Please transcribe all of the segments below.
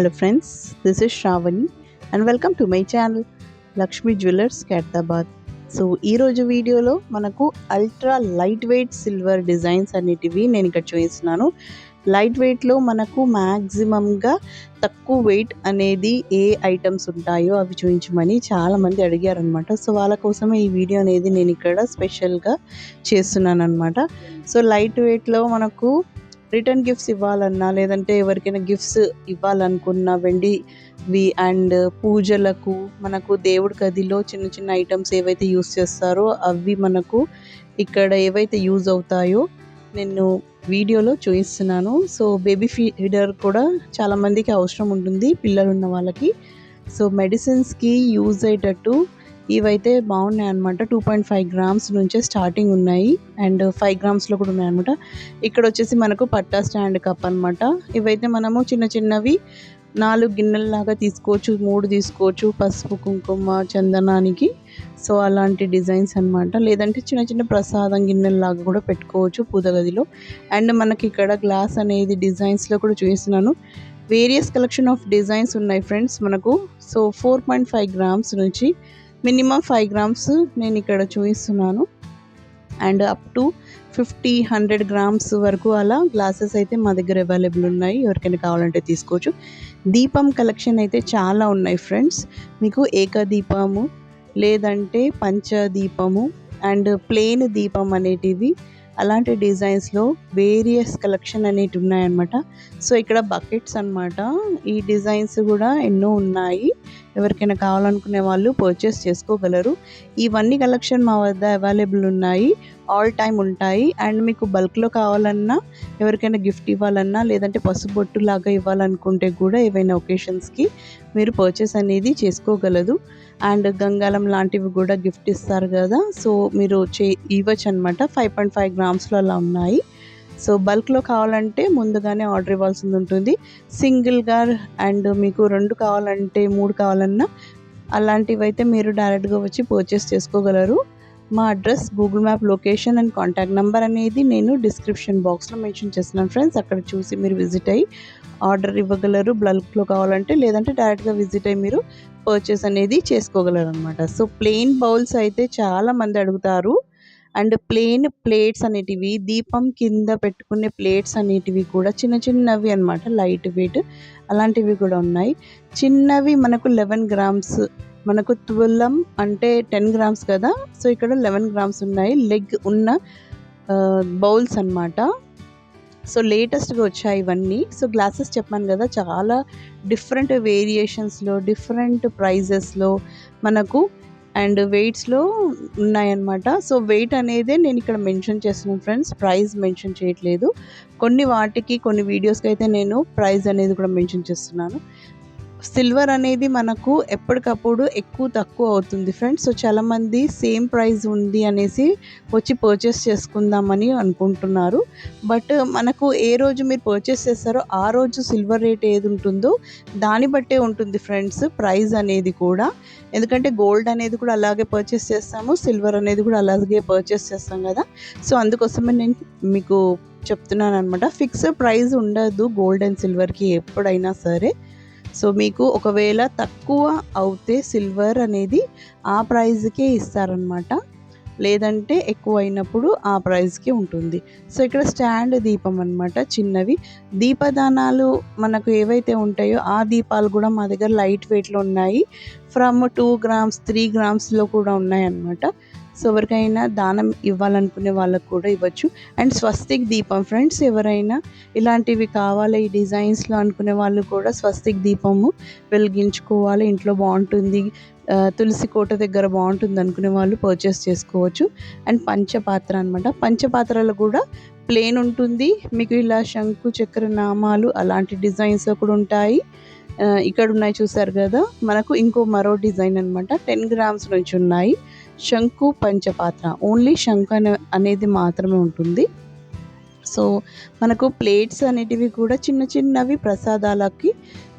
Hello friends, this is Shravani and welcome to my channel Lakshmi Jewelers Khairabad. So ఈరోజు వీడియోలో మనకు ultra light weight silver designs అనేటివి నేను ఇక్కడ చూపిస్తున్నాను. లైట్ వెయిట్లో మనకు మ్యాక్సిమంగా తక్కువ వెయిట్ అనేది ఏ ఐటమ్స్ ఉంటాయో అవి చూపించమని చాలామంది అడిగారనమాట. సో వాళ్ళ కోసమే ఈ వీడియో అనేది నేను ఇక్కడ స్పెషల్గా చేస్తున్నాను అనమాట. సో లైట్ వెయిట్లో మనకు రిటర్న్ గిఫ్ట్స్ ఇవ్వాలన్నా లేదంటే ఎవరికైనా గిఫ్ట్స్ ఇవ్వాలనుకున్న వెండివి అండ్ పూజలకు మనకు దేవుడి గదిలో చిన్న చిన్న ఐటమ్స్ ఏవైతే యూస్ చేస్తారో అవి మనకు ఇక్కడ ఏవైతే యూజ్ అవుతాయో నేను వీడియోలో చూపిస్తున్నాను. సో బేబీ ఫీడర్ కూడా చాలామందికి అవసరం ఉంటుంది పిల్లలు ఉన్న వాళ్ళకి. సో మెడిసిన్స్కి యూజ్ అయ్యేటట్టు ఇవైతే బాగున్నాయి అనమాట. 2.5 గ్రామ్స్ నుంచే స్టార్టింగ్ ఉన్నాయి అండ్ 5 గ్రామ్స్లో కూడా ఉన్నాయన్నమాట. ఇక్కడ వచ్చేసి మనకు పట్టా స్టాండ్ కప్ అనమాట. ఇవైతే మనము చిన్న చిన్నవి 4 గిన్నెల్లాగా తీసుకోవచ్చు, 3 తీసుకోవచ్చు పసుపు కుంకుమ చందనానికి. సో అలాంటి డిజైన్స్ అనమాట. లేదంటే చిన్న చిన్న ప్రసాదం గిన్నెల్లాగా కూడా పెట్టుకోవచ్చు పూజ గదిలో. అండ్ మనకి ఇక్కడ గ్లాస్ అనేది డిజైన్స్లో కూడా చూపిస్తున్నాను. వేరియస్ కలెక్షన్ ఆఫ్ డిజైన్స్ ఉన్నాయి ఫ్రెండ్స్ మనకు. సో 4.5 గ్రామ్స్ నుంచి మినిమం 5 గ్రామ్స్ నేను ఇక్కడ చూపిస్తున్నాను అండ్ అప్ టు 50-100 గ్రామ్స్ వరకు అలా గ్లాసెస్ అయితే మా దగ్గర అవైలబుల్ ఉన్నాయి. ఎవరికైనా కావాలంటే తీసుకోవచ్చు. దీపం కలెక్షన్ అయితే చాలా ఉన్నాయి ఫ్రెండ్స్. మీకు ఏకదీపము లేదంటే పంచదీపము అండ్ ప్లేన్ దీపం అనేటివి అలాంటి డిజైన్స్లో వేరియస్ కలెక్షన్ అనేవి ఉన్నాయన్నమాట. సో ఇక్కడ బకెట్స్ అనమాట. ఈ డిజైన్స్ కూడా ఎన్నో ఉన్నాయి. ఎవరికైనా కావాలనుకునే వాళ్ళు పర్చేస్ చేసుకోగలరు. ఇవన్నీ కలెక్షన్ మా వద్ద అవైలబుల్ ఉన్నాయి, ఆల్ టైమ్ ఉంటాయి. అండ్ మీకు బల్క్లో కావాలన్నా ఎవరికైనా గిఫ్ట్ ఇవ్వాలన్నా లేదంటే పసుబొట్టు లాగా ఇవ్వాలనుకుంటే కూడా ఏవైనా ఒకేషన్స్కి మీరు పర్చేస్ అనేది చేసుకోగలదు. అండ్ గంగాలం లాంటివి కూడా గిఫ్ట్ ఇస్తారు కదా, సో మీరు ఇవ్వచ్చు అనమాట. 5.5 గ్రామ్స్లో అలా ఉన్నాయి. సో బల్క్లో కావాలంటే ముందుగానే ఆర్డర్ ఇవ్వాల్సి ఉంటుంది. సింగిల్గా అండ్ మీకు 2 కావాలంటే 3 కావాలన్నా అలాంటివి అయితే మీరు డైరెక్ట్గా వచ్చి పర్చేస్ చేసుకోగలరు. మా address, Google map location and contact number అనేది నేను డిస్క్రిప్షన్ బాక్స్లో మెన్షన్ చేస్తున్నాను ఫ్రెండ్స్. అక్కడ చూసి మీరు విజిట్ అయ్యి ఆర్డర్ ఇవ్వగలరు బల్క్లో కావాలంటే, లేదంటే డైరెక్ట్గా విజిట్ అయ్యి మీరు పర్చేస్ అనేది చేసుకోగలరు అనమాట. సో ప్లెయిన్ బౌల్స్ అయితే చాలామంది అడుగుతారు. అండ్ ప్లెయిన్ ప్లేట్స్ అనేటివి, దీపం కింద పెట్టుకునే ప్లేట్స్ అనేటివి కూడా చిన్న చిన్నవి అనమాట, లైట్ వెయిట్ అలాంటివి కూడా ఉన్నాయి. చిన్నవి మనకు 11 గ్రామ్స్, మనకు 12 అంటే 10 గ్రామ్స్ కదా. సో ఇక్కడ 11 గ్రామ్స్ ఉన్నాయి లెగ్ ఉన్న బౌల్స్ అనమాట. సో లేటెస్ట్గా వచ్చాయి ఇవన్నీ. సో గ్లాసెస్ చెప్పాను కదా, చాలా డిఫరెంట్ వేరియేషన్స్లో డిఫరెంట్ ప్రైజెస్లో మనకు అండ్ వెయిట్స్లో ఉన్నాయన్నమాట. సో వెయిట్ అనేది నేను ఇక్కడ మెన్షన్ చేస్తున్నాను ఫ్రెండ్స్, ప్రైస్ మెన్షన్ చేయట్లేదు. కొన్ని వాటికి కొన్ని వీడియోస్కి అయితే నేను ప్రైస్ అనేది కూడా మెన్షన్ చేస్తున్నాను. సిల్వర్ అనేది మనకు ఎప్పటికప్పుడు ఎక్కువ తక్కువ అవుతుంది ఫ్రెండ్స్. సో చాలామంది సేమ్ ప్రైస్ ఉంది అనేసి వచ్చి పర్చేస్ చేసుకుందామని అనుకుంటున్నారు. బట్ మనకు ఏ రోజు మీరు పర్చేస్ చేస్తారో ఆ రోజు సిల్వర్ రేట్ ఏది ఉంటుందో దాన్ని బట్టే ఉంటుంది ఫ్రెండ్స్ ప్రైస్ అనేది కూడా. ఎందుకంటే గోల్డ్ అనేది కూడా అలాగే పర్చేస్ చేస్తాము, సిల్వర్ అనేది కూడా అలాగే పర్చేస్ చేస్తాం కదా. సో అందుకోసమే నేను మీకు చెప్తున్నాను అనమాట. ఫిక్స్డ్ ప్రైస్ ఉండదు గోల్డ్ అండ్ సిల్వర్కి ఎప్పుడైనా సరే. సో మీకు ఒకవేళ తక్కువ అవుతే సిల్వర్ అనేది ఆ ప్రైజ్కే ఇస్తారనమాట, లేదంటే ఎక్కువ అయినప్పుడు ఆ ప్రైజ్కి ఉంటుంది. సో ఇక్కడ స్టాండ్ దీపం అనమాట. చిన్నవి దీపదానాలు మనకు ఏవైతే ఉంటాయో ఆ దీపాలు కూడా మా దగ్గర లైట్ వెయిట్లో ఉన్నాయి. ఫ్రమ్ 2 గ్రామ్స్ 3 గ్రామ్స్లో కూడా ఉన్నాయన్నమాట. సో ఎవరికైనా దానం ఇవ్వాలనుకునే వాళ్ళకు కూడా ఇవ్వచ్చు. అండ్ స్వస్తిక్ దీపం ఫ్రెండ్స్, ఎవరైనా ఇలాంటివి కావాలి ఈ డిజైన్స్లో అనుకునే వాళ్ళు కూడా స్వస్తిక్ దీపము వెలిగించుకోవాలి, ఇంట్లో బాగుంటుంది, తులసి కోట దగ్గర బాగుంటుంది అనుకునే వాళ్ళు పర్చేస్ చేసుకోవచ్చు. అండ్ పంచపాత్ర అనమాట. పంచపాత్రలు కూడా ప్లేన్ ఉంటుంది, మీకు ఇలా శంకు చక్ర నామాలు అలాంటి డిజైన్స్ కూడా ఉంటాయి. ఇక్కడ ఉన్నాయి చూసారు కదా, మనకు మరో డిజైన్ అనమాట. 10 గ్రామ్స్ నుంచి ఉన్నాయి శంకు పంచపాత్ర. ఓన్లీ శంకు అనేది మాత్రమే ఉంటుంది. సో మనకు ప్లేట్స్ అనేటివి కూడా చిన్న చిన్నవి ప్రసాదాలకి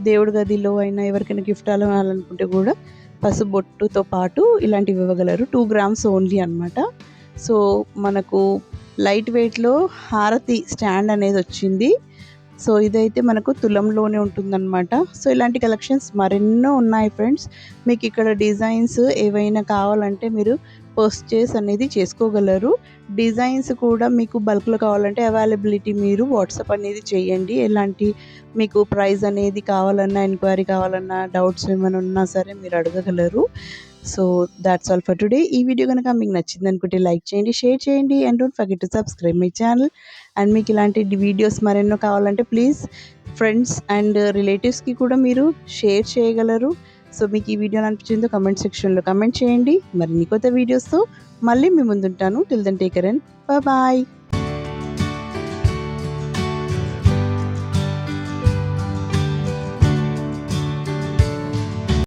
దేవుడి గదిలో అయినా ఎవరికైనా గిఫ్ట్ అవ్వాలనుకుంటే కూడా పసుబొట్టుతో పాటు ఇలాంటివి ఇవ్వగలరు. 2 గ్రామ్స్ ఓన్లీ అనమాట. సో మనకు లైట్ వెయిట్లో హారతి స్టాండ్ అనేది వచ్చింది. సో ఇదైతే మనకు తులంలోనే ఉంటుందన్నమాట. సో ఇలాంటి కలెక్షన్స్ మరెన్నో ఉన్నాయి ఫ్రెండ్స్. మీకు ఇక్కడ డిజైన్స్ ఏవైనా కావాలంటే మీరు పర్చేస్ అనేది చేసుకోగలరు. డిజైన్స్ కూడా మీకు బల్క్లో కావాలంటే అవైలబిలిటీ మీరు వాట్సాప్ అనేది చేయండి. ఎలాంటి మీకు ప్రైస్ అనేది కావాలన్నా, ఎంక్వైరీ కావాలన్నా, డౌట్స్ ఏమైనా ఉన్నా సరే మీరు అడగగలరు. So that's all for today. ఈ వీడియో కనుక మీకు నచ్చింది అనుకుంటే లైక్ చేయండి, షేర్ చేయండి and don't forget to subscribe my channel. And మీకు ఇలాంటి వీడియోస్ మరెన్నో కావాలంటే ప్లీజ్ ఫ్రెండ్స్ అండ్ రిలేటివ్స్కి కూడా మీరు షేర్ చేయగలరు. సో మీకు ఈ వీడియో అనిపించిందో కమెంట్ సెక్షన్లో కమెంట్ చేయండి. మరిన్ని కొత్త వీడియోస్తో మళ్ళీ మీ ముందుంటాను. Till then take care and bye.